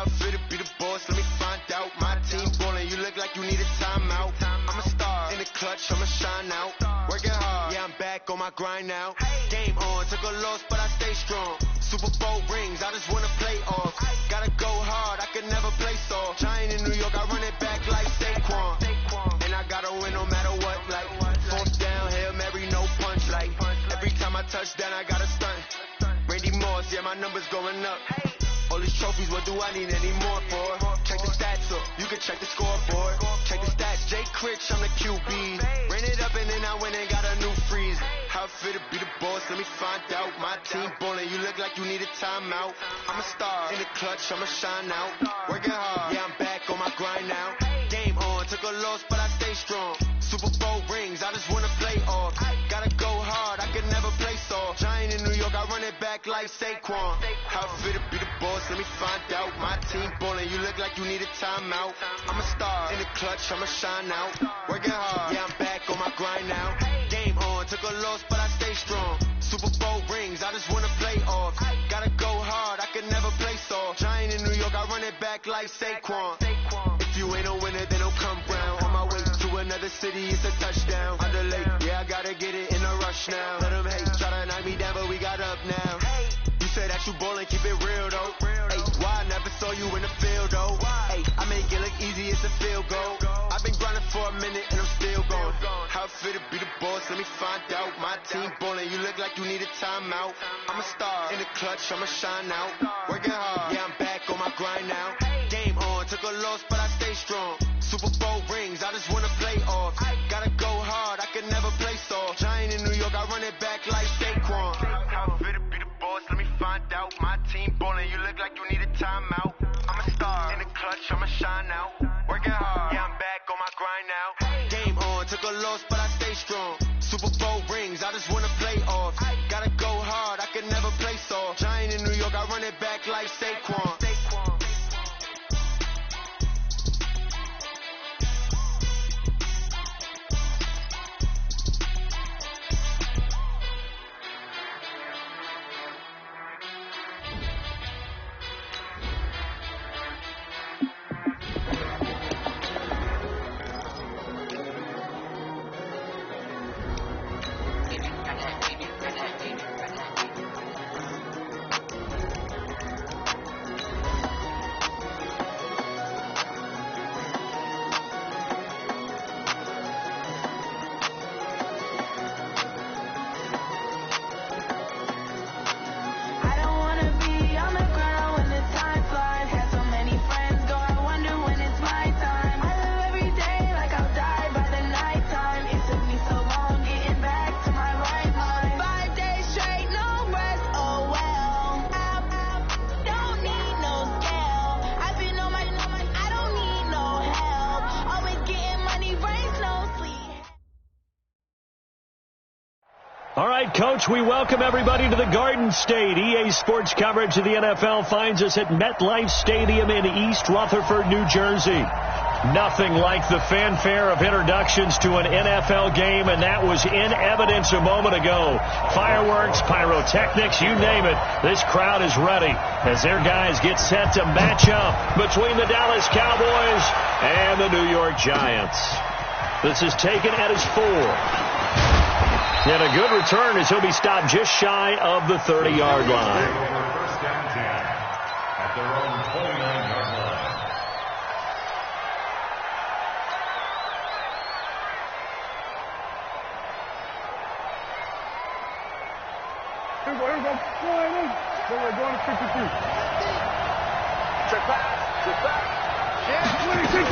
fit to be the boss? Let me find out. My team ballin', you look like you need a timeout. I'm a star in the clutch, I'ma shine out. Working hard, yeah, I'm back on my grind now. Game on, took a loss, but I stay strong. Super Bowl rings, I just wanna play off. Gotta go hard, I could never play soft. Giant in New York, I run it back like Saquon. And I gotta win no matter what, like fourth down, Hail Mary, no punch, like every time I touch down, I gotta stunt. Randy Moss, yeah, my numbers going up. All these trophies, what do I need any more for? Check the stats up, you can check the scoreboard. Check the stats, Jay Critch, I'm the QB. Ran it up and then I went and got a new freeze. How fit to be the boss, let me find out. My team ballin', you look like you need a timeout. I'm a star in the clutch, I'ma shine out. Working hard, yeah, I'm back on my grind now. Game on, took a loss, but I stay strong. Super Bowl rings, I just wanna play off. Gotta go hard, I could never play soft. Giant in New York, I run it back like Saquon. How fit to be the boss, let me find out. My team ballin', you look like you need a timeout. I'm a star in the clutch, I'ma shine out. Working hard, yeah, I'm back on my grind now. Game on, took a loss, but I stay strong. Super Bowl rings, I just wanna play off. Gotta go hard, I could never play soft. Giant in New York, I run it back like Saquon. If you ain't a winner, then don't come round. On my way to another city, it's a touchdown. Underlay, yeah, I gotta get it in a rush now. Let them hate, try to knock me down, but we got up now. You say that you ballin', keep it real though. Hey, why I never saw you in the field though? Hey, I make it look easy, it's a field goal. I've been grinding for a minute and I'm still going. How fit to be the boss, let me find out. My team ballin', you look like you need a timeout. I'm a star in the clutch, I'ma shine out. Working hard, yeah, I'm back on my grind now. Game on, took a loss, but I stay strong. Super Bowl rings, I just wanna play off. Gotta go hard, I could never play soft. Giant in New York, I run it back like Saquon. How fit to be the boss, let me find out. My team ballin', you look like you need a timeout. I'm a star in the clutch, I'ma shine out. Working hard, yeah, I'm back on my grind now. Game on, took a loss, but I stay strong. Super Bowl rings, I just wanna play off. Gotta go hard, I could never play soft. Giant in New York, I run it back like Saquon. All right, Coach, we welcome everybody to the Garden State. EA Sports coverage of the NFL finds us at MetLife Stadium in East Rutherford, New Jersey. Nothing like the fanfare of introductions to an NFL game, and that was in evidence a moment ago. Fireworks, pyrotechnics, you name it. This crowd is ready as their guys get set to match up between the Dallas Cowboys and the New York Giants. This is taken at his 4. And a good return as he'll be stopped just shy of the 30-yard line. First down 10 at their own 29-yard line. Here we go. Going to 53. Check back. Yeah, 26.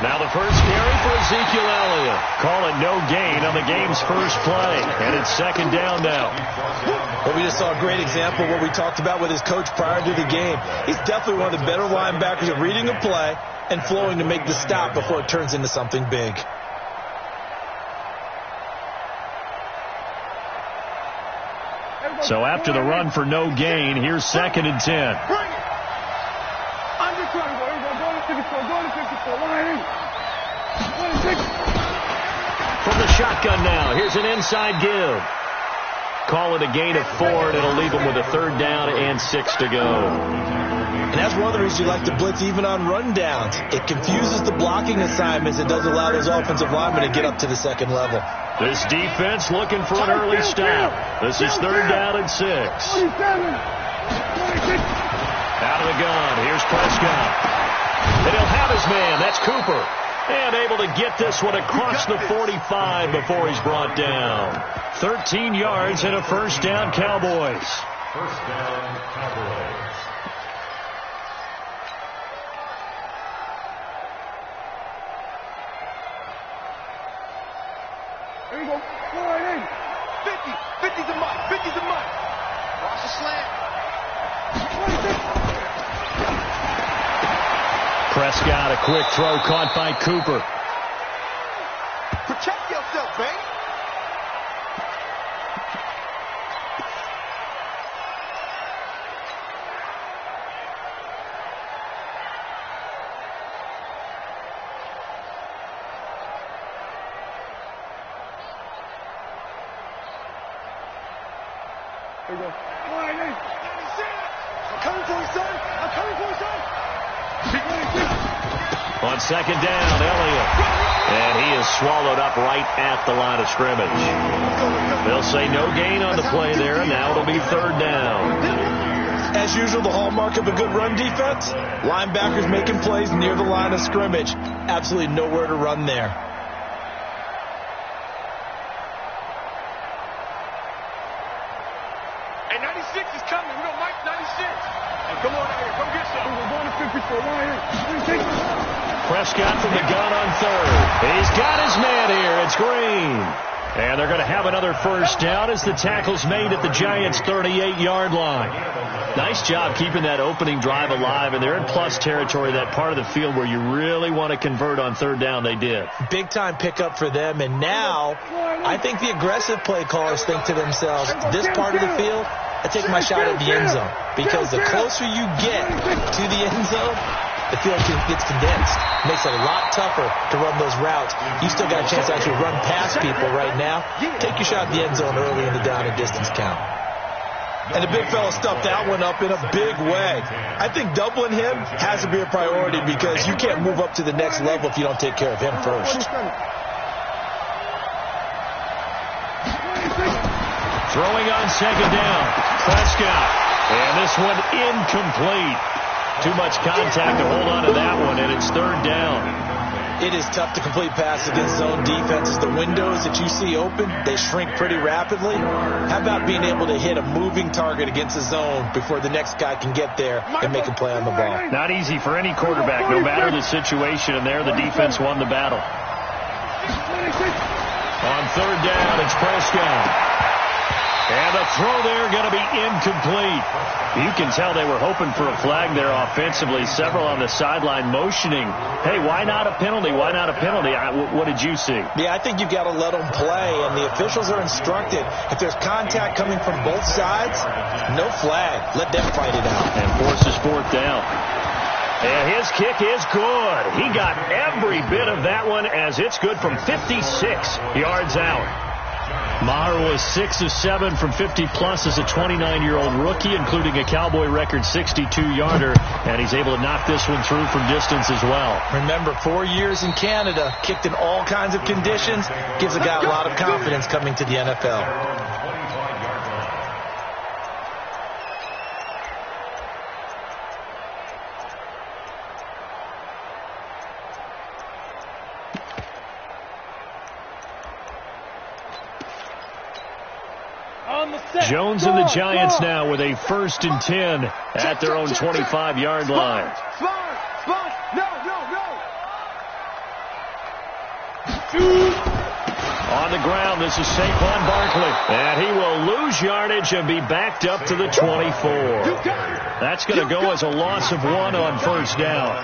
Now the first carry for Ezekiel Elliott. Call it no gain on the game's first play. And it's second down now. Well, we just saw a great example of what we talked about with his coach prior to the game. He's definitely one of the better linebackers at reading a play and flowing to make the stop before it turns into something big. So after the run for no gain, here's second and 10. Bring it. Under 20. Going to 54. 180. 26. From the shotgun now, here's an inside give. call it a gain of 4, and it'll leave them with a 3rd down and 6 to go. And that's one of the reasons you like to blitz even on rundowns. It confuses the blocking assignments. It doesn't allow those offensive linemen to get up to the second level. This defense looking for an early stop. This is 3rd down and 6. Out of the gun. Here's Prescott. And he'll have his man. That's Cooper. And able to get this one across the 45 before he's brought down. 13 yards and a 1st down, Cowboys. 1st down, Cowboys. There you go. Go right in. 50. 50's a must. 50's a must. Watch the slant. 26. Prescott, a quick throw caught by Cooper. Protect yourself, babe. There you go. All right, Nate. I'm coming for you, son. I'm coming for you, son. On 2nd down, Elliott. And he is swallowed up right at the line of scrimmage. They'll say no gain on the play there, and now it'll be 3rd down. As usual, the hallmark of a good run defense, linebackers making plays near the line of scrimmage. Absolutely nowhere to run there. And 96 is coming. We don't like 96. Hey, come on out here. Come get some. We're going to 54. Right here. Prescott from the gun on 3rd. He's got his man here. It's Green. And they're going to have another 1st down as the tackle's made at the Giants' 38-yard line. Nice job keeping that opening drive alive, and they're in plus territory, that part of the field where you really want to convert on 3rd down. They did. Big-time pickup for them, and now I think the aggressive play callers think to themselves, this part of the field, I take my shot at the end zone, because the closer you get to the end zone, the field gets condensed. Makes it a lot tougher to run those routes. You still got a chance to actually run past people right now. Take your shot at the end zone early in the down and distance count. And the big fella stuffed that one up in a big way. I think doubling him has to be a priority because you can't move up to the next level if you don't take care of him first. Throwing on 2nd down. Prescott. And this one incomplete. Too much contact to hold on to that one, and it's 3rd down. It is tough to complete passes against zone defenses. The windows that you see open, they shrink pretty rapidly. How about being able to hit a moving target against a zone before the next guy can get there and make a play on the ball? Not easy for any quarterback, no matter the situation, and there the defense won the battle. On 3rd down, it's Prescott. And the throw there going to be incomplete. You can tell they were hoping for a flag there offensively. Several on the sideline motioning, hey, why not a penalty? Why not a penalty? What did you see? Yeah, I think you've got to let them play, and the officials are instructed. If there's contact coming from both sides, no flag. Let them fight it out. And forces 4th down. And his kick is good. He got every bit of that one as it's good from 56 yards out. Maher was 6 of 7 from 50-plus as a 29-year-old rookie, including a Cowboy record 62-yarder, and he's able to knock this one through from distance as well. Remember, 4 years in Canada, kicked in all kinds of conditions, gives a guy a lot of confidence coming to the NFL. Jones and the Giants now with a 1st and 10 at their own 25-yard line. On the ground, this is Saquon Barkley. And he will lose yardage and be backed up to the 24. That's going to go as a loss of 1 on first down.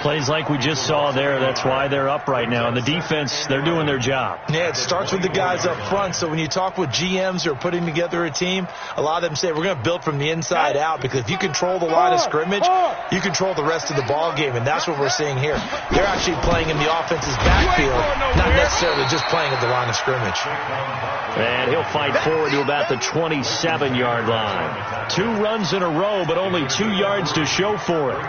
Plays like we just saw there. That's why they're up right now. And the defense, they're doing their job. Yeah, it starts with the guys up front. So when you talk with GMs who are putting together a team, a lot of them say we're going to build from the inside out, because if you control the line of scrimmage, you control the rest of the ball game, and that's what we're seeing here. They're actually playing in the offense's backfield, not necessarily just playing at the line of scrimmage. And he'll fight forward to about the 27-yard line. 2 runs in a row, but only 2 yards to show for it.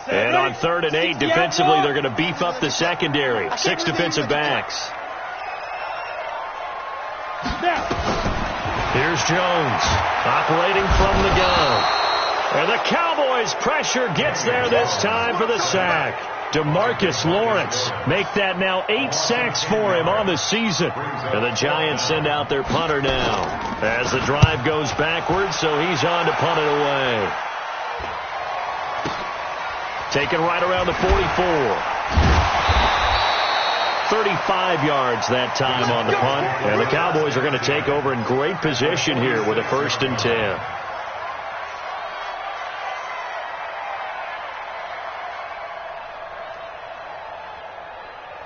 And on 3rd and 8, defensively, they're going to beef up the secondary. 6 defensive backs. Here's Jones, operating from the gun. And the Cowboys' pressure gets there this time for the sack. DeMarcus Lawrence make that now 8 sacks for him on the season. And the Giants send out their punter now as the drive goes backwards, so he's on to punt it away. Taken right around the 44. 35 yards that time on the punt. And the Cowboys are going to take over in great position here with a 1st and 10.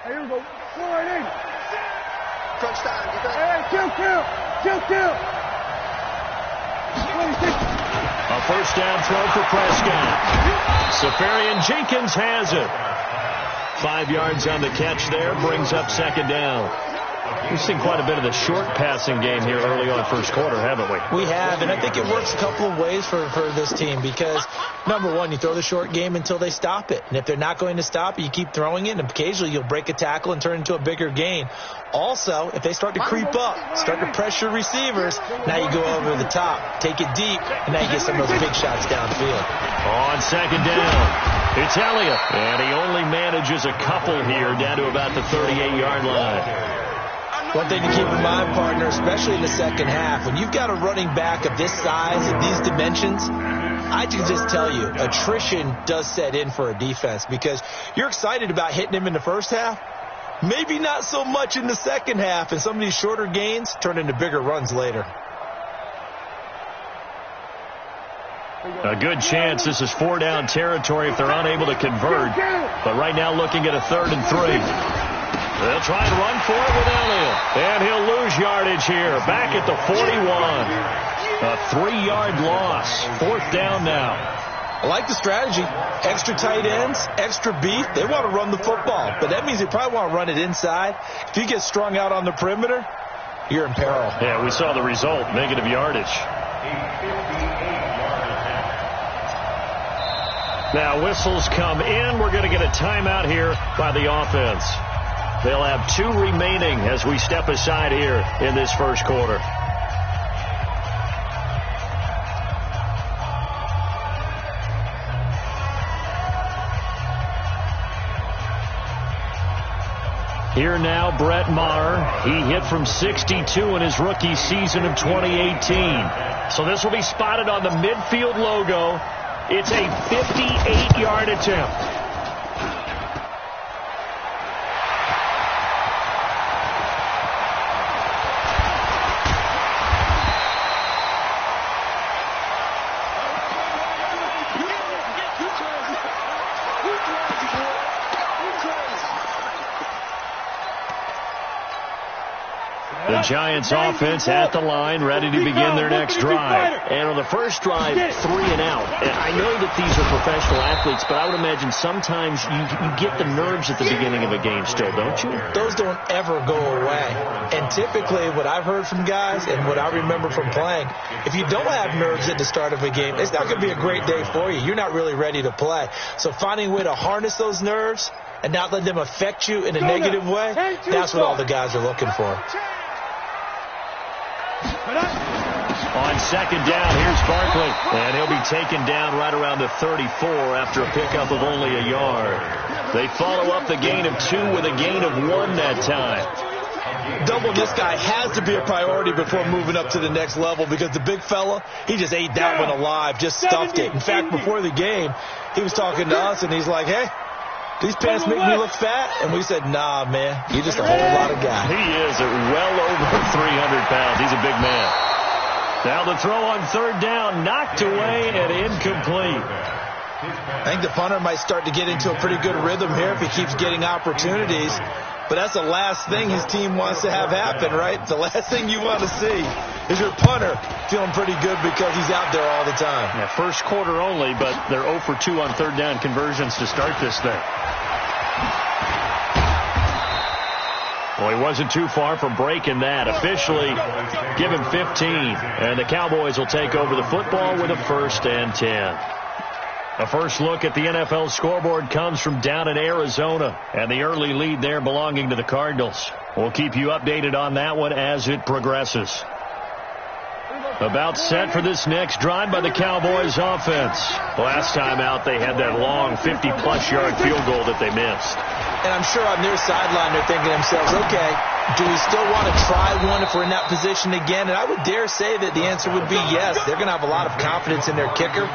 Here we go. 4-8. Crunch time. Hey, kill. A 1st down throw for Prescott. Safarian Jenkins has it. 5 yards on the catch there, brings up 2nd down. We've seen quite a bit of the short passing game here early on first quarter, haven't we? We have, and I think it works a couple of ways for this team, because, number one, you throw the short game until they stop it. And if they're not going to stop it, you keep throwing it, and occasionally you'll break a tackle and turn into a bigger gain. Also, if they start to creep up, start to pressure receivers, now you go over the top, take it deep, and now you get some of those big shots downfield. On 2nd down, it's Elliott, and he only manages a couple here down to about the 38-yard line. One thing to keep in mind, partner, especially in the second half, when you've got a running back of this size and these dimensions, I can just tell you, attrition does set in for a defense, because you're excited about hitting him in the first half, maybe not so much in the second half, and some of these shorter gains turn into bigger runs later. A good chance this is 4-down territory if they're unable to convert, but right now looking at a 3rd and 3. They'll try and run for it with Elliott. And he'll lose yardage here. Back at the 41. A 3-yard loss. 4th down now. I like the strategy. Extra tight ends, extra beef. They want to run the football, but that means they probably want to run it inside. If you get strung out on the perimeter, you're in peril. Yeah, we saw the result. Negative yardage. Now whistles come in. We're going to get a timeout here by the offense. They'll have 2 remaining as we step aside here in this first quarter. Here now, Brett Maher. He hit from 62 in his rookie season of 2018. So this will be spotted on the midfield logo. It's a 58-yard attempt. The Giants offense at the line, ready to begin their next drive. And on the first drive, 3 and out. And I know that these are professional athletes, but I would imagine sometimes you get the nerves at the beginning of a game still, don't you? Those don't ever go away. And typically what I've heard from guys and what I remember from playing, if you don't have nerves at the start of a game, it's not going to be a great day for you. You're not really ready to play. So finding a way to harness those nerves and not let them affect you in a negative way, that's what all the guys are looking for. On 2nd down, here's Barkley. And he'll be taken down right around the 34 after a pickup of only a yard. They follow up the gain of 2 with a gain of 1 that time. Double this guy has to be a priority before moving up to the next level, because the big fella, he just ate that one alive, just stuffed it. In fact, before the game, he was talking to us, and he's like, hey, these pants make me look fat? And we said, nah, man, you're just a whole lot of guy. He is well over 300 pounds. He's a big man. Now the throw on third down, knocked away and incomplete. I think the punter might start to get into a pretty good rhythm here if he keeps getting opportunities. But that's the last thing his team wants to have happen, right? The last thing you want to see is your punter feeling pretty good because he's out there all the time. Yeah, first quarter only, but they're 0 for 2 on third down conversions to start this thing. Well, he wasn't too far from breaking that. Officially, give him 15. And the Cowboys will take over the football with a 1st and 10. A first look at the NFL scoreboard comes from down in Arizona, and the early lead there belonging to the Cardinals. We'll keep you updated on that one as it progresses. About set for this next drive by the Cowboys offense. Last time out, they had that long 50-plus yard field goal that they missed. And I'm sure on their sideline they're thinking to themselves, okay, do we still want to try one if we're in that position again? And I would dare say that the answer would be yes. They're going to have a lot of confidence in their kicker.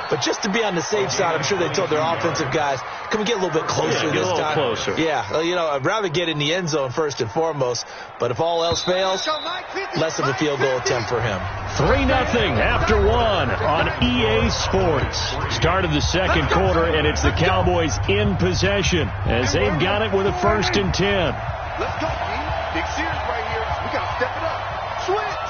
But just to be on the safe side, I'm sure they told their offensive guys, can we get a little bit closer this time? Closer. Yeah, you know, I'd rather get in the end zone first and foremost. But if all else fails, less of a field goal attempt for him. 3-0 after 1 on EA Sports. Start of the second quarter, and it's the Cowboys in possession as they've got it with a 1st and 10. Let's go, G. Big series right here. We got to step it up. Switch.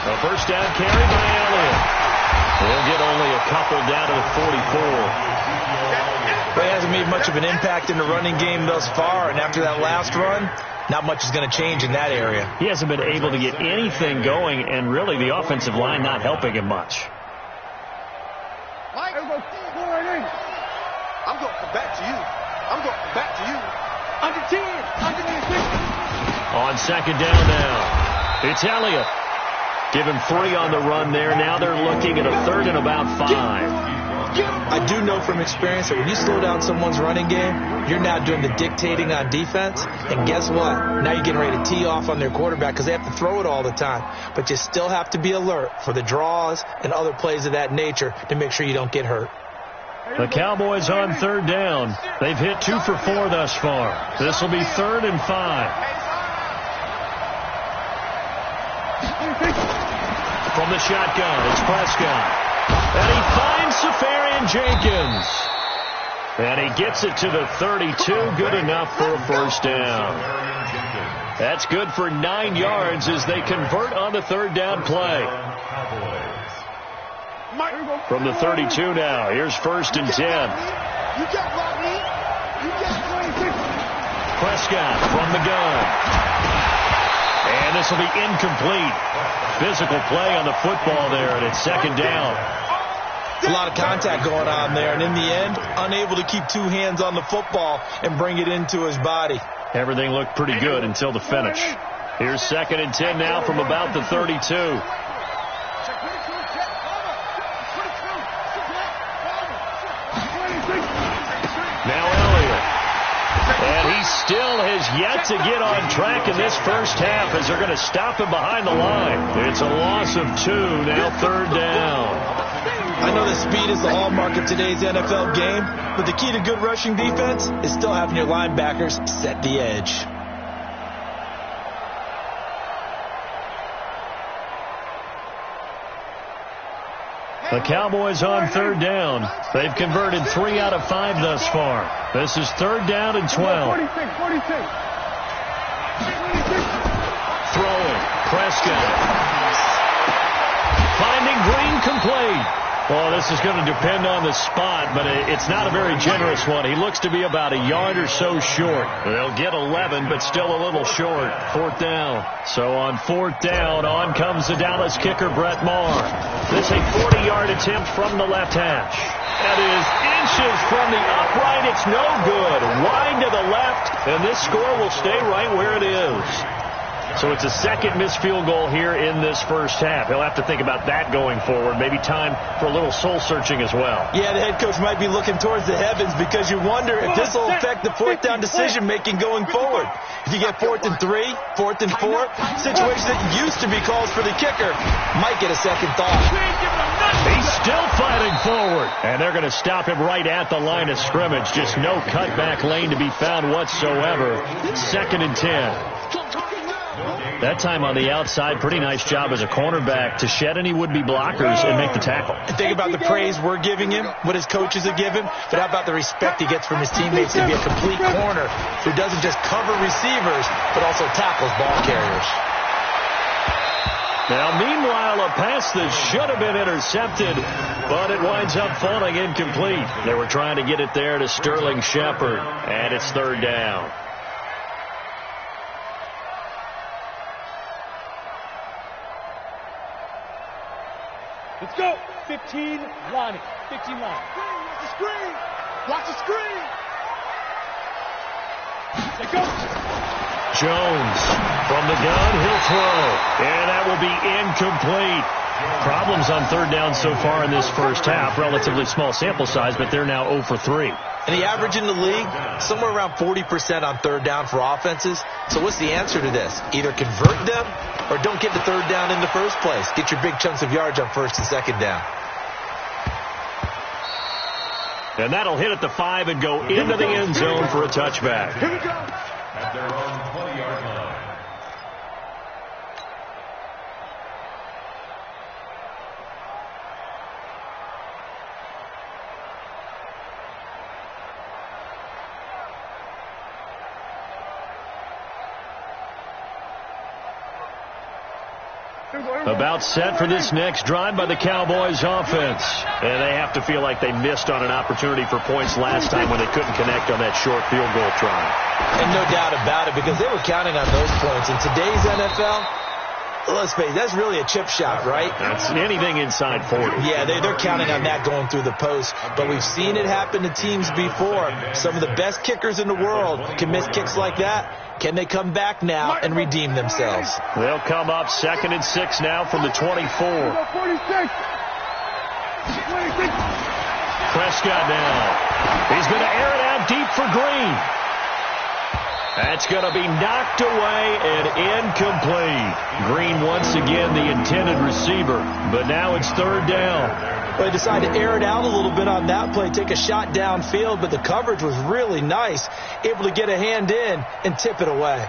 A first down carry by Elliott. They'll get only a couple down to the 44. Well, he hasn't made much of an impact in the running game thus far, and after that last run, not much is going to change in that area. He hasn't been able to get anything going, and really the offensive line not helping him much. Mike, I'm going to come back to you. Under 10. On second down now, it's Elliott. Give him 3 on the run there. Now they're looking at a 3rd and about 5. I do know from experience that when you slow down someone's running game, you're now doing the dictating on defense. And guess what? Now you're getting ready to tee off on their quarterback because they have to throw it all the time. But you still have to be alert for the draws and other plays of that nature to make sure you don't get hurt. The Cowboys on third down. They've hit 2 for 4 thus far. This will be 3rd and 5. From the shotgun, it's Prescott. And he finds Safarian-Jenkins. And he gets it to the 32. Good enough for a 1st down. That's good for 9 yards as they convert on the 3rd down play. From the 32 now, here's 1st and 10. Prescott from the gun. And this will be incomplete. Physical play on the football there, and it's 2nd down. A lot of contact going on there, and in the end, unable to keep 2 hands on the football and bring it into his body. Everything looked pretty good until the finish. Here's 2nd and 10 now from about the 32. Now Elliott. And he still has yet to get on track in this first half as they're going to stop him behind the line. It's a loss of 2, now 3rd down. I know that speed is the hallmark of today's NFL game, but the key to good rushing defense is still having your linebackers set the edge. The Cowboys on 3rd down. They've converted 3 out of 5 thus far. This is 3rd down and 12. Throwing. Prescott. Finding Green complete. Well, this is going to depend on the spot, but it's not a very generous one. He looks to be about a yard or so short. They'll get 11, but still a little short. 4th down. So on 4th down, on comes the Dallas kicker, Brett Maher. This a 40-yard attempt from the left hash. That is inches from the upright. It's no good. Wide to the left, and this score will stay right where it is. So it's a second missed field goal here in this first half. He'll have to think about that going forward. Maybe time for a little soul-searching as well. Yeah, the head coach might be looking towards the heavens because you wonder if this will affect the fourth down decision-making going forward. If you get 4th and 3, 4th and 4, situations that used to be calls for the kicker might get a second thought. He's still fighting forward. And they're going to stop him right at the line of scrimmage. Just no cutback lane to be found whatsoever. 2nd and 10. That time on the outside, pretty nice job as a cornerback to shed any would-be blockers and make the tackle. And think about the praise we're giving him, what his coaches are giving, but how about the respect he gets from his teammates to be a complete corner who doesn't just cover receivers, but also tackles ball carriers. Now, meanwhile, a pass that should have been intercepted, but it winds up falling incomplete. They were trying to get it there to Sterling Shepard, and it's 3rd down. Let's go. 15 line. 15 line. Watch the screen. Watch the screen. Let's go. Jones from the gun. He'll throw. And that will be incomplete. Problems on 3rd down so far in this first half. Relatively small sample size, but they're now 0 for 3. And the average in the league, somewhere around 40% on 3rd down for offenses. So what's the answer to this? Either convert them or don't get the 3rd down in the first place. Get your big chunks of yards on 1st and 2nd down. And that'll hit at the 5 and go into the end zone for a touchback. Here we go. At their own 20-yard line. About set for this next drive by the Cowboys offense. And they have to feel like they missed on an opportunity for points last time when they couldn't connect on that short field goal try. And no doubt about it, because they were counting on those points. In today's NFL, let's face it, that's really a chip shot, right? That's anything inside 40. Yeah, they're counting on that going through the post. But we've seen it happen to teams before. Some of the best kickers in the world can miss kicks like that. Can they come back now and redeem themselves? They'll come up 2nd and 6 now from the 24. 46. 26. Prescott now. He's going to air it out deep for Green. That's going to be knocked away and incomplete. Green once again the intended receiver, but now it's 3rd down. Well, they decided to air it out a little bit on that play, take a shot downfield, but the coverage was really nice, able to get a hand in and tip it away.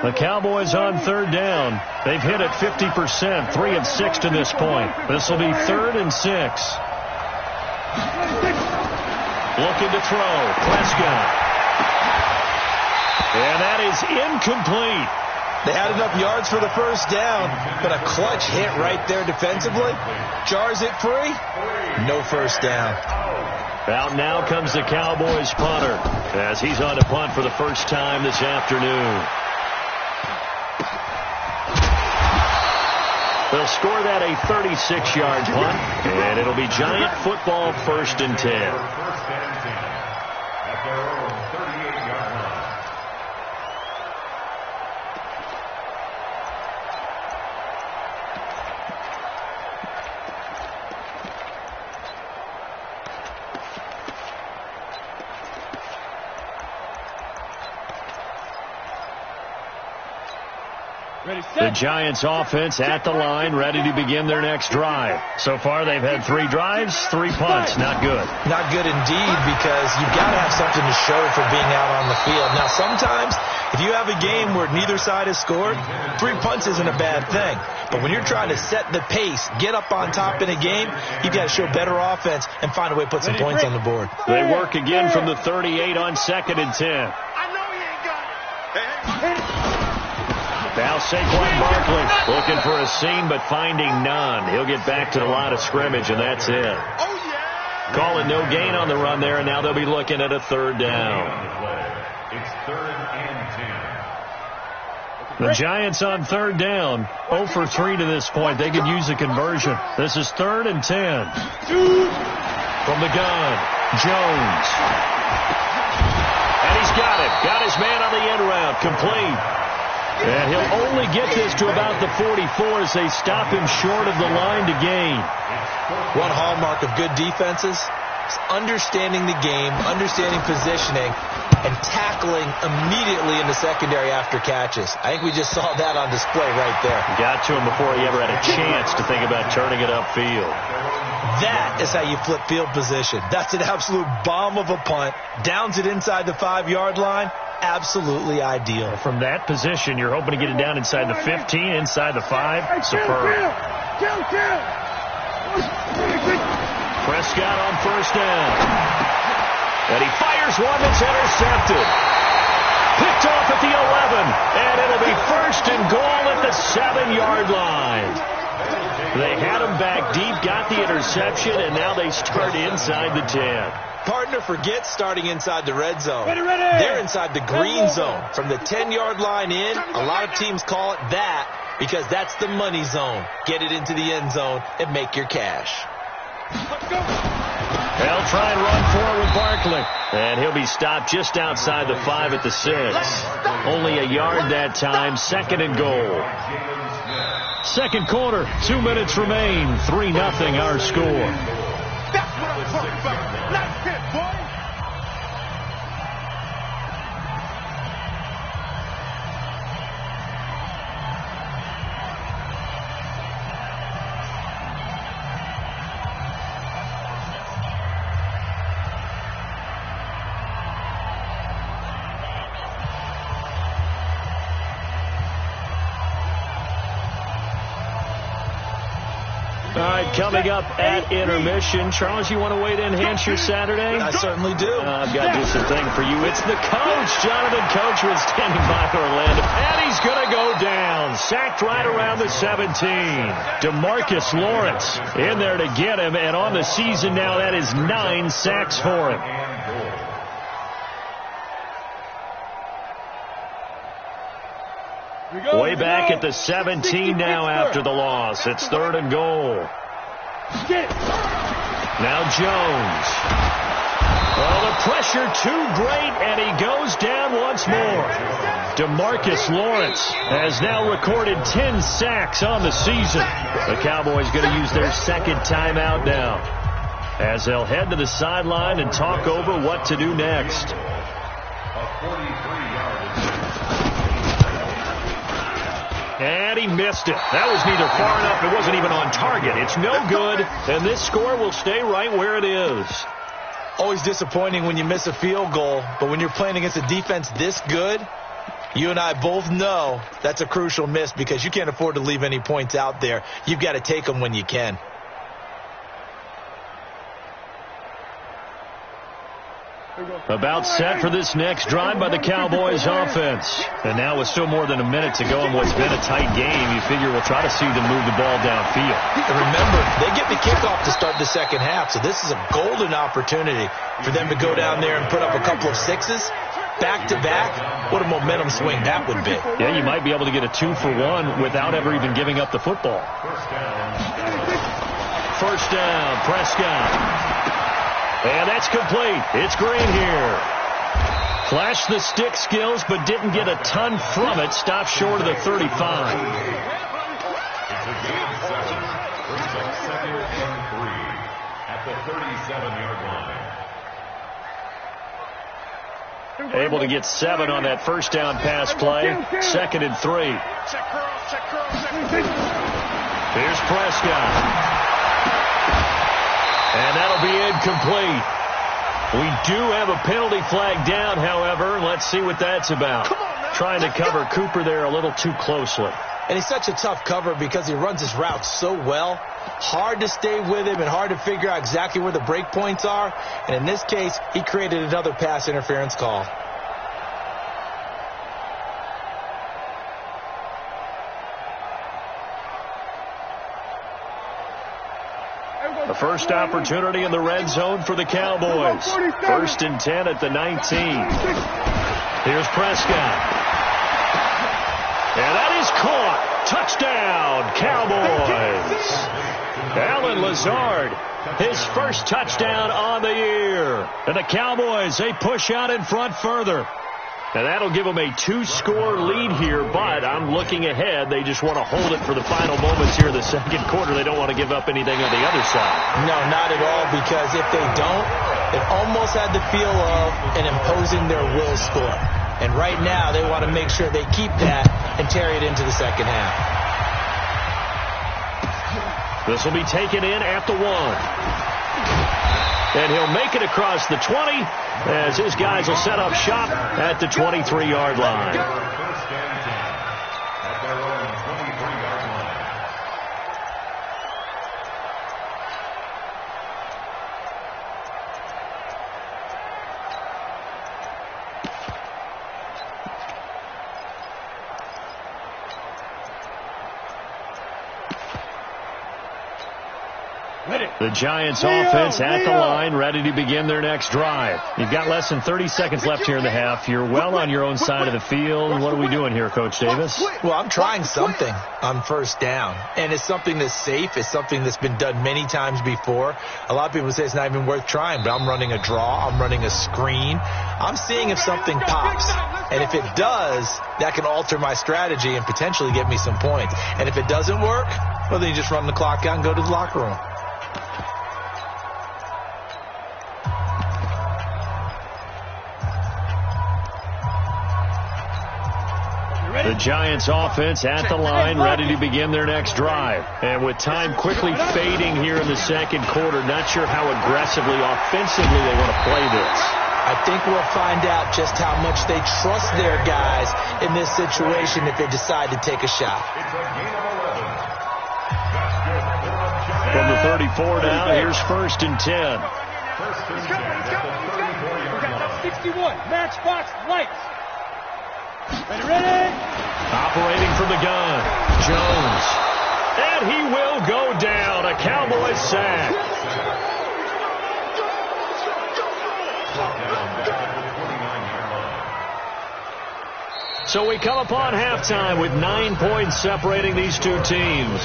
The Cowboys on 3rd down. They've hit it 50%, 3 of 6 to this point. This will be 3rd and 6. Looking to throw. Prescott. And that is incomplete. They had enough yards for the first down, but a clutch hit right there defensively. Jars it free. No first down. Out now comes the Cowboys punter as he's on to punt for the first time this afternoon. They'll score that a 36-yard punt, and it'll be Giant football 1st and 10. First and 10. At their own 38-yard line. The Giants offense at the line, ready to begin their next drive. So far, they've had 3 drives, 3 punts. Not good. Not good indeed, because you've got to have something to show for being out on the field. Now, sometimes, if you have a game where neither side has scored, 3 punts isn't a bad thing. But when you're trying to set the pace, get up on top in a game, you've got to show better offense and find a way to put some points on the board. They work again from the 38 on 2nd and 10. I know he ain't got it. Now Saquon Barkley looking for a seam but finding none. He'll get back to the line of scrimmage, and that's it. Oh, yeah. Calling no gain on the run there, and now they'll be looking at a 3rd down. It's 3rd and 10. The Giants on 3rd down, 0 for 3 to this point. They could use a conversion. This is 3rd and 10. From the gun, Jones. And he's got it. Got his man on the end route. Complete. And he'll only get this to about the 44 as they stop him short of the line to gain. One hallmark of good defenses is understanding the game, understanding positioning, and tackling immediately in the secondary after catches. I think we just saw that on display right there. Got to him before he ever had a chance to think about turning it upfield. That is how you flip field position. That's an absolute bomb of a punt. Downs it inside the 5-yard line. Absolutely ideal. From that position, you're hoping to get it down inside the 15, inside the 5. Superb. Prescott on first down. And he fires one that's intercepted. Picked off at the 11. And it'll be first and goal at the 7-yard line. They had him back deep, got the interception, and now they start inside the 10. Partner forgets starting inside the red zone. They're inside the green zone. From the 10-yard line in, a lot of teams call it that because that's the money zone. Get it into the end zone and make your cash. They'll try and run forward with Barkley. And he'll be stopped just outside the 5 at the 6. Only a yard that time, second and goal. Second quarter, 2 minutes remain. 3-0 our score. That's what I'm talking about. Nice hit, boy. All right, coming up at intermission. Charles, you want to wait to enhance your Saturday? I certainly do. I've got just a thing for you. It's the coach, Jonathan Coachman, standing by Orlando. And he's going to go down. Sacked right around the 17. DeMarcus Lawrence in there to get him. And on the season now, that is 9 sacks for him. Way back at the 17 now after the loss. It's third and goal. Now Jones. Well, the pressure too great, and he goes down once more. DeMarcus Lawrence has now recorded 10 sacks on the season. The Cowboys going to use their second timeout now, as they'll head to the sideline and talk over what to do next. And he missed it. That was neither far enough. It wasn't even on target. It's no good, and this score will stay right where it is. Always disappointing when you miss a field goal, but when you're playing against a defense this good, you and I both know that's a crucial miss because you can't afford to leave any points out there. You've got to take them when you can. About set for this next drive by the Cowboys offense. And now with still more than a minute to go in what's been a tight game, you figure we'll try to see them move the ball downfield. And remember, they get the kickoff to start the second half, so this is a golden opportunity for them to go down there and put up a couple of sixes back-to-back. What a momentum swing that would be. Yeah, you might be able to get a 2-for-1 without ever even giving up the football. First down, Prescott. And that's complete. It's Green here. Flashed the stick skills, but didn't get a ton from it. Stopped short of the 35. It's a game 7. Brings up second and 3 at the 37-yard line. Able to get 7 on that first down pass play. Second and 3. Here's Prescott. And that'll be incomplete. We do have a penalty flag down, however. Let's see what that's about. Trying to cover Cooper there a little too closely. And he's such a tough cover because he runs his routes so well. Hard to stay with him and hard to figure out exactly where the break points are. And in this case, he created another pass interference call. The first opportunity in the red zone for the Cowboys. First and 10 at the 19. Here's Prescott. And that is caught. Touchdown, Cowboys. Allen Lazard, his first touchdown on the year. And the Cowboys, they push out in front further. And that'll give them a 2-score lead here, but I'm looking ahead. They just want to hold it for the final moments here in the second quarter. They don't want to give up anything on the other side. No, not at all, because if they don't, it almost had the feel of an imposing their will score. And right now, they want to make sure they keep that and carry it into the second half. This will be taken in at the 1. And he'll make it across the 20 as his guys will set up shop at the 23-yard line. First and 10 at their own 23-yard line. The Giants offense at the line, ready to begin their next drive. You've got less than 30 seconds left here in the half. You're well on your own side of the field. What are we doing here, Coach Davis? Well, I'm trying something on first down, and it's something that's safe. It's something that's been done many times before. A lot of people say it's not even worth trying, but I'm running a draw. I'm running a screen. I'm seeing if something pops, and if it does, that can alter my strategy and potentially get me some points. And if it doesn't work, well, then you just run the clock out and go to the locker room. The Giants offense at the line, ready to begin their next drive. And with time quickly fading here in the second quarter, not sure how aggressively, offensively they want to play this. I think we'll find out just how much they trust their guys in this situation if they decide to take a shot. It's a gain of 11. That's good for a Giant. From the 34 now, here's first and 10. First and 10 at the 34-yard line. 61, matchbox, lights. Ready? Operating from the gun, Jones. And he will go down. A Cowboys sack. So we come upon halftime with 9 points separating these two teams.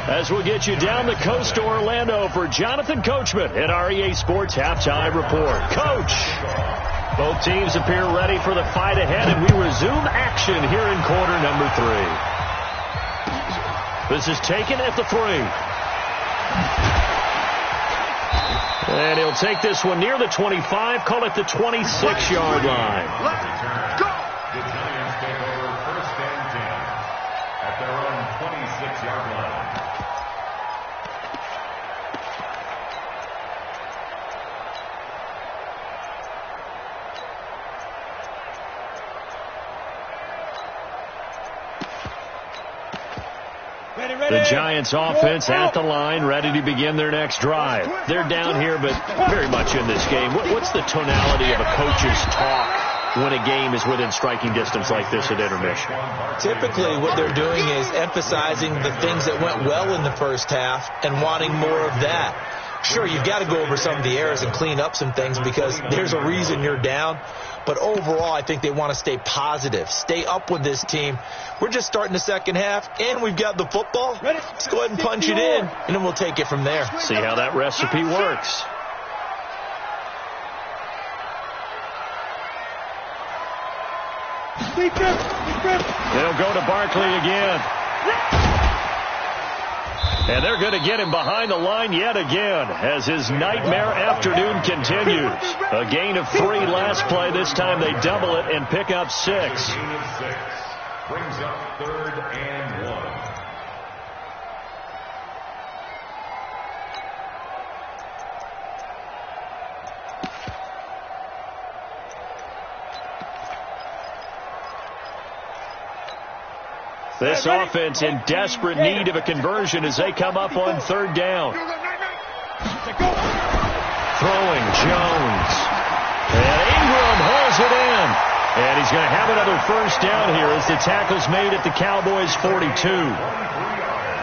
As we'll get you down the coast to Orlando for Jonathan Coachman at our EA Sports Halftime Report. Coach, both teams appear ready for the fight ahead, and we resume action here in quarter number 3. This is taken at the 3. And he'll take this one near the 25, call it the 26-yard line. Let's go! The Giants take over first and 10 at their own 26-yard line. The Giants offense at the line, ready to begin their next drive. They're down here, but very much in this game. What's the tonality of a coach's talk when a game is within striking distance like this at intermission? Typically, what they're doing is emphasizing the things that went well in the first half and wanting more of that. Sure, you've got to go over some of the errors and clean up some things because there's a reason you're down. But overall, I think they want to stay positive, stay up with this team. We're just starting the second half, and we've got the football. Let's go ahead and punch it in, and then we'll take it from there. See how that recipe works. They'll go to Barkley again. And they're going to get him behind the line yet again as his nightmare afternoon continues. A gain of 3 last play. This time they double it and pick up 6. Gain of 6 brings up 3rd and 1. This offense in desperate need of a conversion as they come up on 3rd down. Throwing Jones. And Ingram hauls it in. And he's going to have another first down here as the tackle's made at the Cowboys' 42.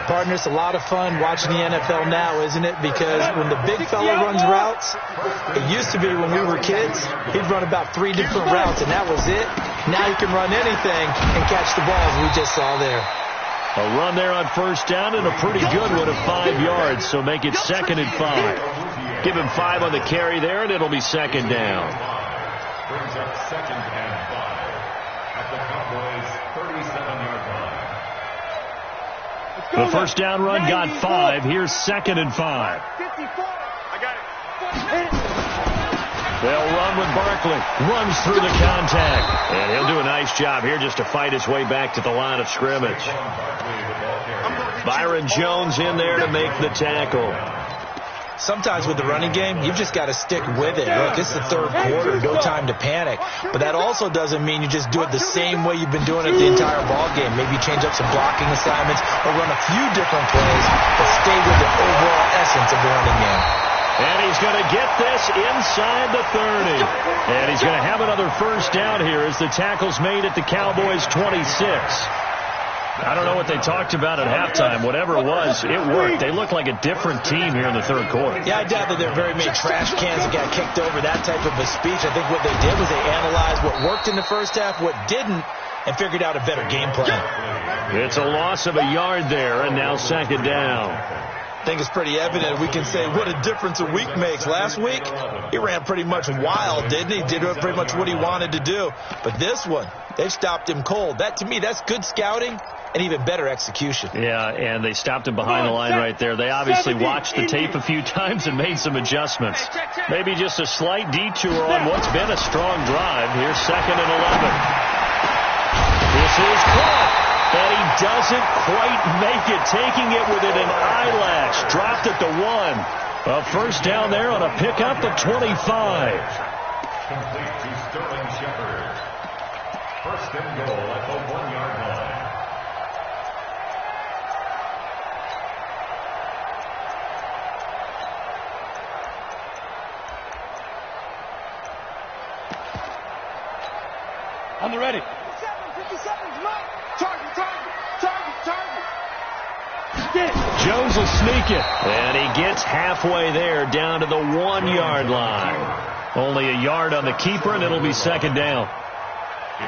Partner, it's a lot of fun watching the NFL now, isn't it? Because when the big fella runs routes, it used to be when we were kids, he'd run about 3 different routes, and that was it. Now you can run anything and catch the ball, as we just saw there. A run there on first down and a pretty good one of 5 yards, so make it 2nd and 5. Give him 5 on the carry there, and it'll be 2nd down. Brings up 2nd and 5. at the Cowboys' 37-yard line. The first down run got 5. Here's 2nd and 5. 54. I got it. They'll run with Barkley. Runs through the contact. And he'll do a nice job here just to fight his way back to the line of scrimmage. Byron Jones in there to make the tackle. Sometimes with the running game, you've just got to stick with it. Look, this is the third quarter. No time to panic. But that also doesn't mean you just do it the same way you've been doing it the entire ball game. Maybe change up some blocking assignments or run a few different plays, but stay with the overall essence of the running game. And he's going to get this inside the 30. And he's going to have another first down here as the tackle's made at the Cowboys' 26. I don't know what they talked about at halftime. Whatever it was, it worked. They look like a different team here in the third quarter. Yeah, I doubt that there are very many trash cans that got kicked over, that type of a speech. I think what they did was they analyzed what worked in the first half, what didn't, and figured out a better game plan. It's a loss of a yard there, and now 2nd down. I think it's pretty evident. We can say what a difference a week makes. Last week, he ran pretty much wild, didn't he? Did pretty much what he wanted to do. But this one, they've stopped him cold. That, to me, that's good scouting and even better execution. Yeah, and they stopped him behind the line right there. They obviously watched the tape a few times and made some adjustments. Maybe just a slight detour on what's been a strong drive. Here's 2nd and 11. This is caught. And he doesn't quite make it, taking it within an eyelash. Dropped at the 1. A first down there on a pickup of 25. Complete to Sterling Shepard. First and goal at the 1-yard line. On the ready. 57, Mike. Target. Jones will sneak it. And he gets halfway there down to the 1-yard line. Only a yard on the keeper, and it'll be 2nd down.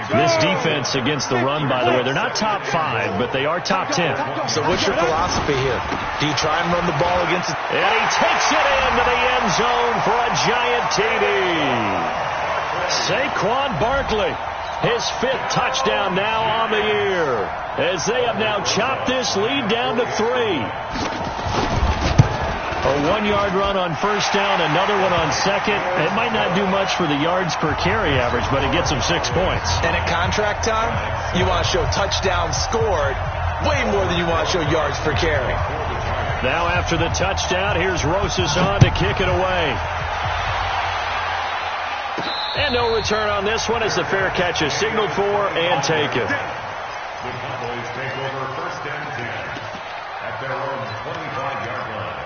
This defense against the run, by the way, they're not top 5, but they are top 10. So what's your philosophy here? Do you try and run the ball against it? And he takes it into the end zone for a giant TD. Saquon Barkley. His 5th touchdown now on the year, as they have now chopped this lead down to 3. A 1-yard run on first down, another one on 2nd. It might not do much for the yards per carry average, but it gets them 6 points. And at contract time, you want to show touchdowns scored way more than you want to show yards per carry. Now after the touchdown, here's Rosas on to kick it away. And no return on this one as the fair catch is signaled for and taken. The Cowboys take over 1st and 10 at their own 25-yard line.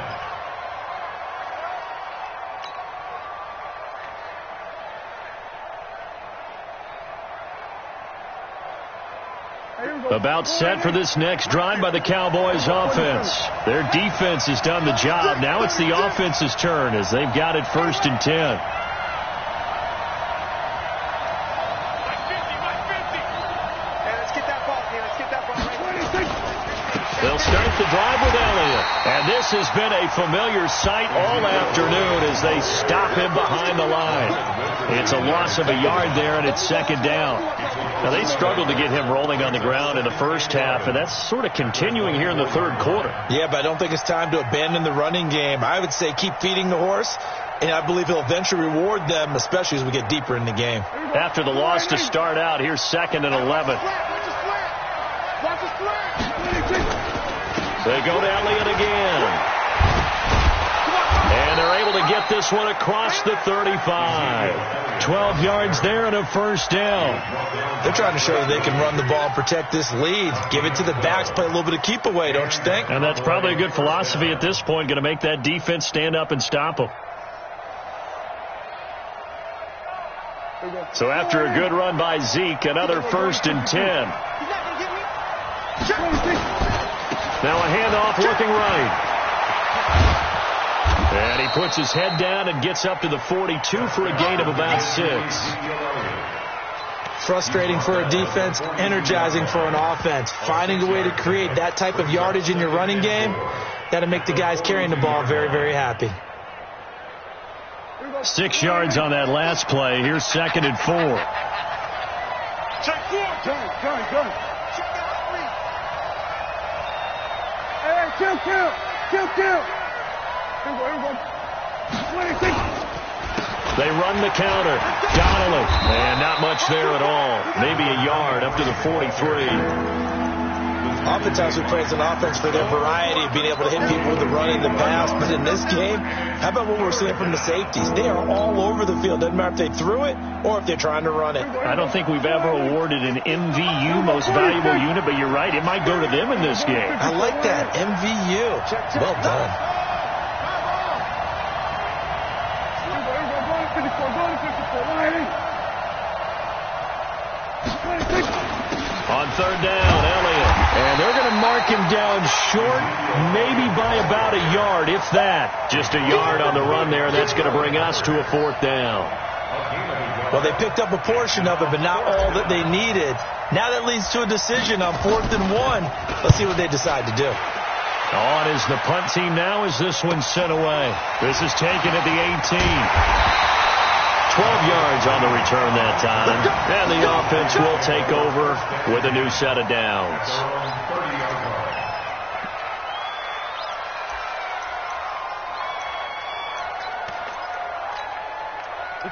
About set for this next drive by the Cowboys offense. Their defense has done the job. Now it's the offense's turn as they've got it 1st and 10. They'll start the drive with Elliott. And this has been a familiar sight all afternoon as they stop him behind the line. It's a loss of a yard there, and it's 2nd down. Now, they struggled to get him rolling on the ground in the first half, and that's sort of continuing here in the third quarter. Yeah, but I don't think it's time to abandon the running game. I would say keep feeding the horse, and I believe he'll eventually reward them, especially as we get deeper in the game. After the loss to start out, here's 2nd and 11. They go to Elliott again. And they're able to get this one across the 35. 12 yards there and a first down. They're trying to show that they can run the ball and protect this lead. Give it to the backs, play a little bit of keep away, don't you think? And that's probably a good philosophy at this point, going to make that defense stand up and stop them. So after a good run by Zeke, another 1st and 10. Now a handoff looking right. And he puts his head down and gets up to the 42 for a gain of about 6. Frustrating for a defense, energizing for an offense. Finding a way to create that type of yardage in your running game, that'll make the guys carrying the ball very, very happy. 6 yards on that last play. Here's 2nd and 4. Gun. Hey, kill. They run the counter. Donnelly. And not much there at all. Maybe a yard up to the 43. Oftentimes we praise an offense for their variety of being able to hit people with the run and the pass. But in this game, how about what we're seeing from the safeties? They are all over the field. Doesn't matter if they threw it or if they're trying to run it. I don't think we've ever awarded an MVU, most valuable unit, but you're right. It might go to them in this game. I like that. MVU. Well done. On third down, Elliott. And they're going to mark him down short, maybe by about a yard, if that. Just a yard on the run there, and that's going to bring us to a fourth down. Well, they picked up a portion of it, but not all that they needed. Now that leads to a decision on 4th and 1. Let's see what they decide to do. On is the punt team now as this one's sent away. This is taken at the 18. 12 yards on the return that time. And the offense will take over with a new set of downs.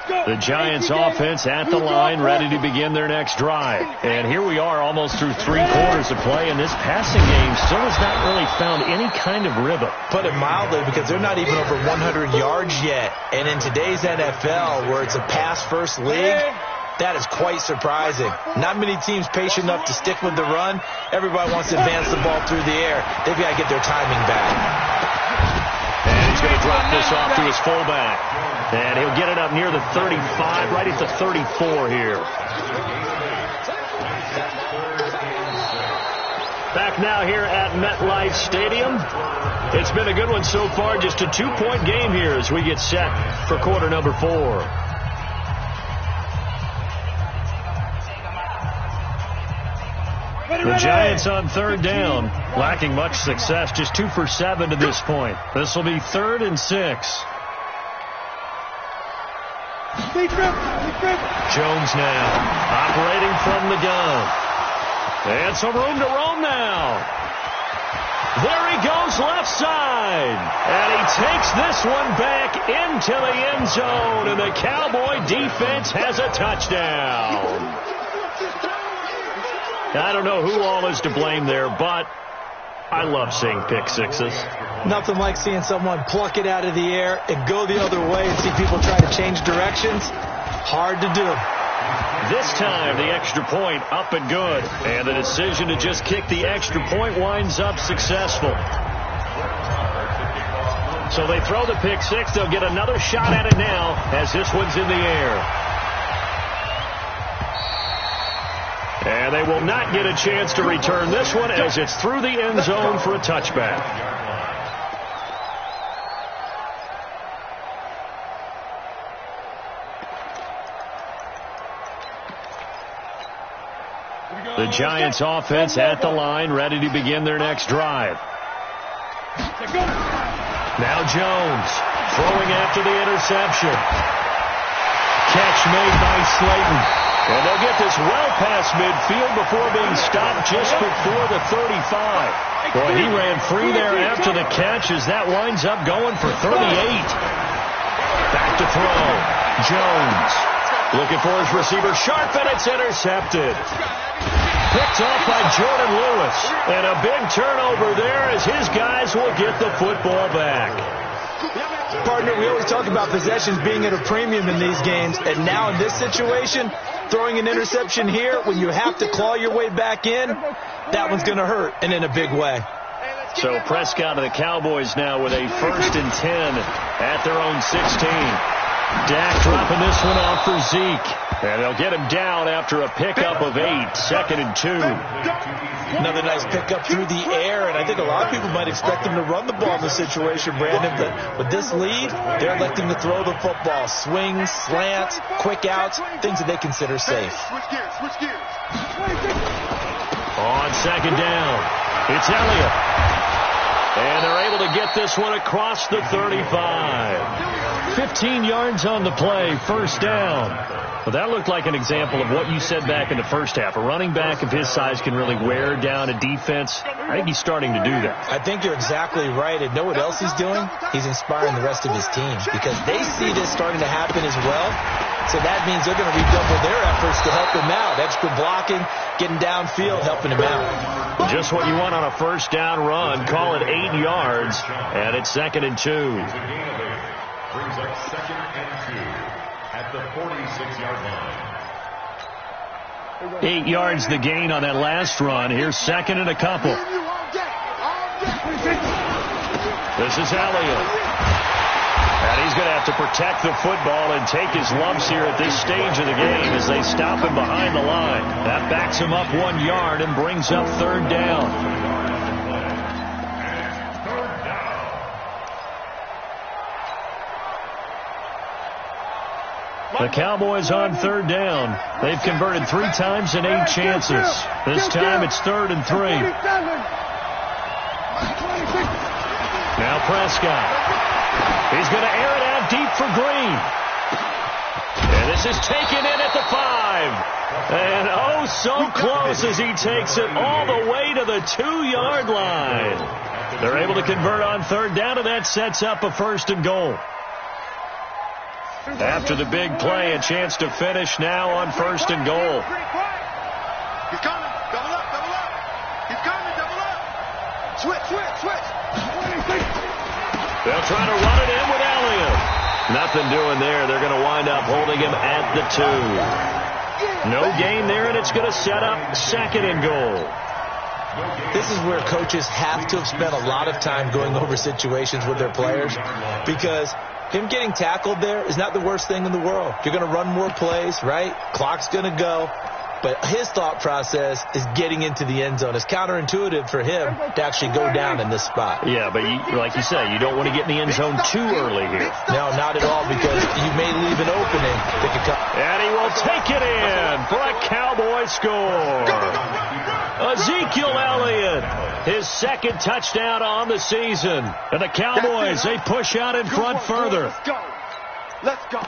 The Giants offense at the line, ready to begin their next drive. And here we are almost through 3 quarters of play, and this passing game still has not really found any kind of rhythm. Put it mildly, because they're not even over 100 yards yet. And in today's NFL, where it's a pass-first league, that is quite surprising. Not many teams patient enough to stick with the run. Everybody wants to advance the ball through the air. They've got to get their timing back. And he's going to drop this off to his fullback. And he'll get it up near the 35, right at the 34 here. Back now here at MetLife Stadium. It's been a good one so far. Just a 2-point game here as we get set for quarter number 4. The Giants on third down, lacking much success, just 2 for 7 to this point. This will be 3rd and 6. Jones now, operating from the gun. And some room to roam now. There he goes left side. And he takes this one back into the end zone. And the Cowboy defense has a touchdown. I don't know who all is to blame there, but I love seeing pick sixes. Nothing like seeing someone pluck it out of the air and go the other way and see people try to change directions. Hard to do. This time, the extra point up and good. And the decision to just kick the extra point winds up successful. So they throw the pick six. They'll get another shot at it now as this one's in the air. And they will not get a chance to return this one as it's through the end zone for a touchback. The Giants offense at the line, ready to begin their next drive. Now Jones throwing after the interception. Catch made by Slayton. And they'll get this well past midfield before being stopped just before the 35. Boy, he ran free there after the catch as that winds up going for 38. Back to throw. Jones looking for his receiver. Sharp, and it's intercepted. Picked off by Jordan Lewis. And a big turnover there as his guys will get the football back. Partner, we always talk about possessions being at a premium in these games. And now in this situation, throwing an interception here when you have to claw your way back in, that one's going to hurt, and in a big way. So Prescott and the Cowboys now with a 1st and 10 at their own 16. Dak dropping this one off for Zeke. And they'll get him down after a pickup of 8, 2nd and 2. Another nice pickup through the air, and I think a lot of people might expect them to run the ball in this situation, Brandon. But with this lead, they're electing to throw the football. Swings, slants, quick outs, things that they consider safe. On 2nd down, it's Elliott. And they're able to get this one across the 35. 15 yards on the play, first down. Well, that looked like an example of what you said back in the first half. A running back of his size can really wear down a defense. I think he's starting to do that. I think you're exactly right. And know what else he's doing? He's inspiring the rest of his team because they see this starting to happen as well. So that means they're going to redouble their efforts to help him out. Extra blocking, getting downfield, helping him out. Just what you want on a first down run. Call it 8 yards, and it's 2nd and 2. Brings up 2nd and 2 at the 46-yard line. 8 yards the gain on that last run. Here's 2nd and a couple. This is Elliott. And he's going to have to protect the football and take his lumps here at this stage of the game as they stop him behind the line. That backs him up 1 yard and brings up 3rd down. The Cowboys on 3rd down. They've converted 3 times in 8 chances. This time it's 3rd and 3. Now Prescott. He's going to air it out deep for Green. And this is taken in at the 5. And oh, so close as he takes it all the way to the 2-yard line. They're able to convert on 3rd down, and that sets up a 1st and goal. After the big play, a chance to finish now on 1st and goal. He's coming. Double up, double up. He's coming, double up. Switch. They'll try to run it in with Elliott. Nothing doing there. They're going to wind up holding him at the 2. No gain there, and it's going to set up 2nd and goal. This is where coaches have to have spent a lot of time going over situations with their players because him getting tackled there is not the worst thing in the world. You're going to run more plays, right? Clock's going to go. But his thought process is getting into the end zone. It's counterintuitive for him to actually go down in this spot. Yeah, but like you say, you don't want to get in the end zone too early here. No, not at all, because you may leave an opening that could come. And he will take it in for a Cowboy score. Ezekiel Elliott, his 2nd touchdown on the season. And the Cowboys, they push out in front further. Let's go.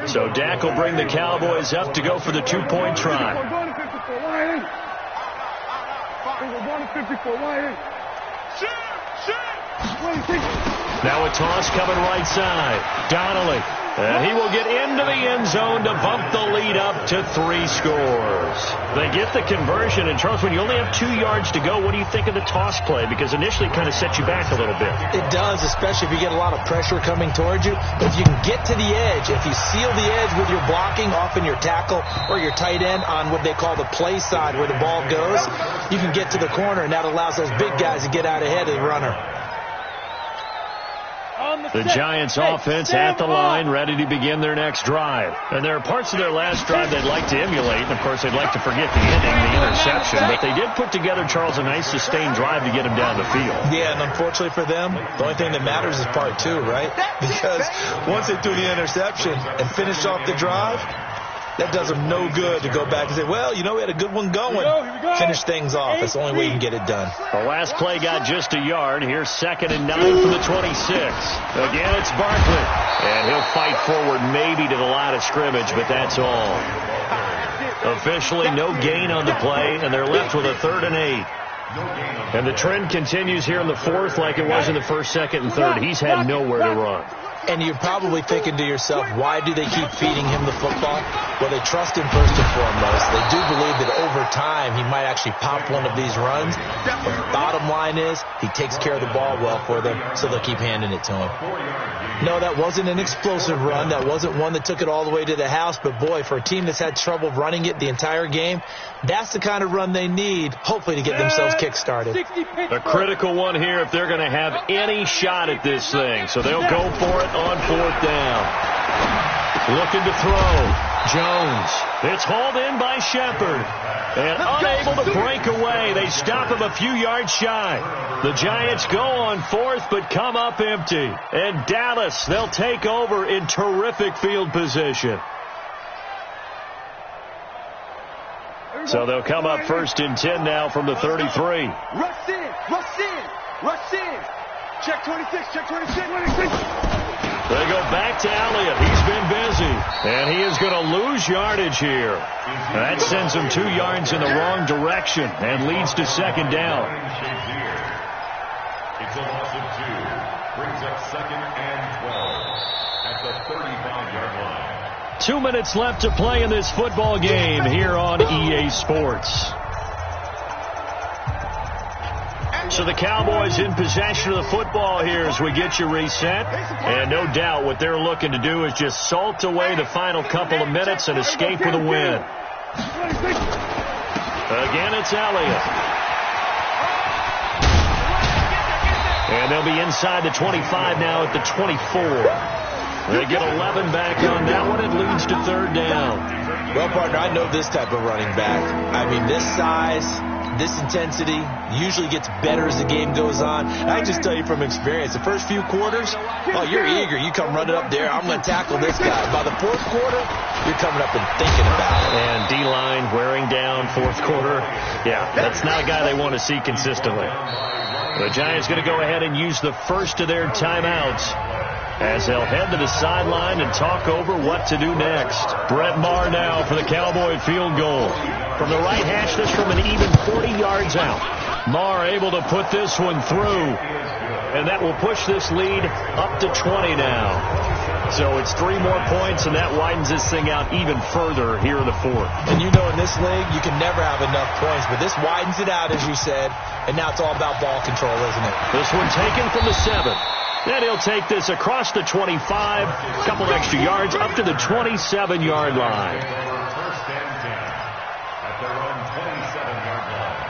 So Dak will bring the Cowboys up to go for the 2-point try. Now a toss coming right side. Donnelly. And he will get into the end zone to bump the lead up to 3 scores. They get the conversion. And, Charles, when you only have 2 yards to go, what do you think of the toss play? Because initially it kind of sets you back a little bit. It does, especially if you get a lot of pressure coming towards you. But if you can get to the edge, if you seal the edge with your blocking, often your tackle or your tight end on what they call the play side where the ball goes, you can get to the corner, and that allows those big guys to get out ahead of the runner. The Giants offense at the line, ready to begin their next drive. And there are parts of their last drive they'd like to emulate, and of course they'd like to forget the ending, the interception. But they did put together, Charles, a nice sustained drive to get him down the field. Yeah, and unfortunately for them, the only thing that matters is part 2, right? Because once they threw the interception and finished off the drive, that does them no good to go back and say, well, you know, we had a good one going. Finish things off. That's the only way you can get it done. The last play got just a yard. Here's 2nd and 9 for the 26. Again, it's Barkley. And he'll fight forward maybe to the line of scrimmage, but that's all. Officially, no gain on the play, and they're left with a 3rd and 8. And the trend continues here in the 4th like it was in the 1st, 2nd, and 3rd. He's had nowhere to run. And you're probably thinking to yourself, why do they keep feeding him the football? Well, they trust him first and foremost. They do believe that over time he might actually pop one of these runs. But the bottom line is he takes care of the ball well for them, so they'll keep handing it to him. No, that wasn't an explosive run. That wasn't one that took it all the way to the house. But, boy, for a team that's had trouble running it the entire game, that's the kind of run they need, hopefully, to get themselves kick-started. A critical one here if they're going to have any shot at this thing. So they'll go for it on 4th down. Looking to throw. Jones. It's hauled in by Shepard. And unable to break away. They stop him a few yards shy. The Giants go on 4th but come up empty. And Dallas, they'll take over in terrific field position. So they'll come up 1st and 10 now from the 33. Rush in, rush in, rush in. Check 26, check 26. They go back to Elliott. He's been busy. And he is going to lose yardage here. That sends him 2 yards in the wrong direction and leads to 2nd down. It's a loss of 2. Brings up 2nd and 12 at the 35-yard line. 2 minutes left to play in this football game here on EA Sports. So the Cowboys in possession of the football here as we get you reset. And no doubt what they're looking to do is just salt away the final couple of minutes and escape with a win. Again, it's Elliott. And they'll be inside the 25 now at the 24. They get 11 back on that one. It leads to 3rd down. Well, partner, I know this type of running back. I mean, this size, this intensity usually gets better as the game goes on. And I can just tell you from experience, the first few quarters, oh, you're eager. You come running up there. I'm going to tackle this guy. By the 4th quarter, you're coming up and thinking about it. And D-line wearing down 4th quarter. Yeah, that's not a guy they want to see consistently. The Giants going to go ahead and use the first of their timeouts as they'll head to the sideline and talk over what to do next. Brett Maher now for the Cowboy field goal. From the right hash, this from an even 40 yards out. Maher able to put this one through. And that will push this lead up to 20 now. So it's 3 more points, and that widens this thing out even further here in the 4th. And you know in this league, you can never have enough points, but this widens it out, as you said, and now it's all about ball control, isn't it? This one taken from the 7. Then he'll take this across the 25, a couple extra yards, up to the 27-yard line. 1st and 10 at their own 27-yard line.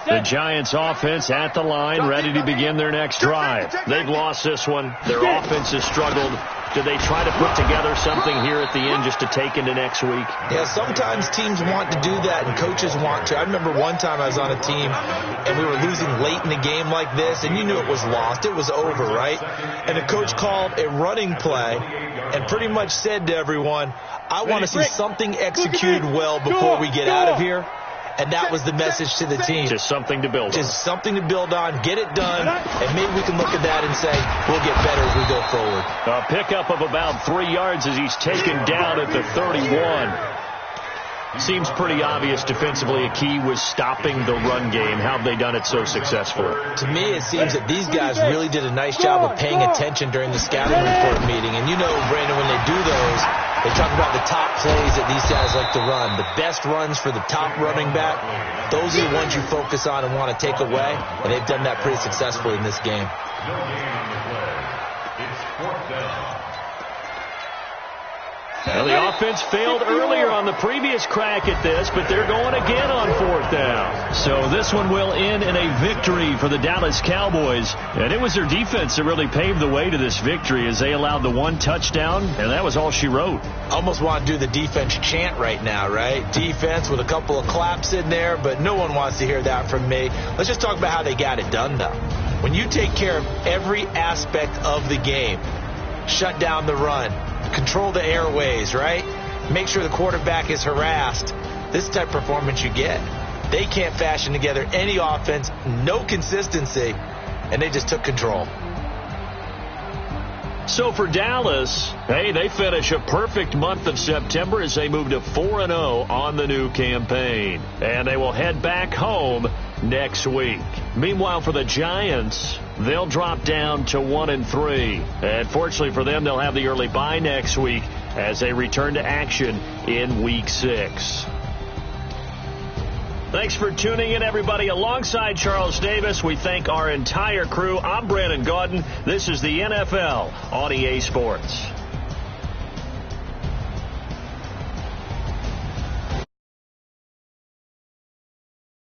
The Giants offense at the line, ready to begin their next drive. They've lost this one. Their offense has struggled. Do they try to put together something here at the end just to take into next week? Yeah, sometimes teams want to do that and coaches want to. I remember one time I was on a team and we were losing late in the game like this, and you knew it was lost. It was over, right? And the coach called a running play and pretty much said to everyone, I want to see something executed well before we get out of here. And that was the message to the team. Just something to build on. Just something to build on, get it done, and maybe we can look at that and say, we'll get better as we go forward. A pickup of about 3 yards as he's taken down at the 31. Seems pretty obvious defensively a key was stopping the run game. How have they done it so successfully? To me, it seems that these guys really did a nice job of paying attention during the scouting report meeting. And you know, Brandon, when they do those, they talk about the top plays that these guys like to run. The best runs for the top running back, those are the ones you focus on and want to take away. And they've done that pretty successfully in this game. No gain on the play. It's 4th down. Well, the offense failed earlier on the previous crack at this, but they're going again on 4th down. So this one will end in a victory for the Dallas Cowboys. And it was their defense that really paved the way to this victory as they allowed the 1 touchdown, and that was all she wrote. Almost want to do the defense chant right now, right? Defense with a couple of claps in there, but no one wants to hear that from me. Let's just talk about how they got it done, though. When you take care of every aspect of the game, shut down the run, control the airways, right? Make sure the quarterback is harassed. This type of performance you get. They can't fashion together any offense, no consistency, and they just took control. So for Dallas, hey, they finish a perfect month of September as they move to 4-0 on the new campaign. And they will head back home next week. Meanwhile, for the Giants, they'll drop down to 1-3. And fortunately for them, they'll have the early bye next week as they return to action in Week 6. Thanks for tuning in, everybody. Alongside Charles Davis, we thank our entire crew. I'm Brandon Gaudin. This is the NFL on EA Sports.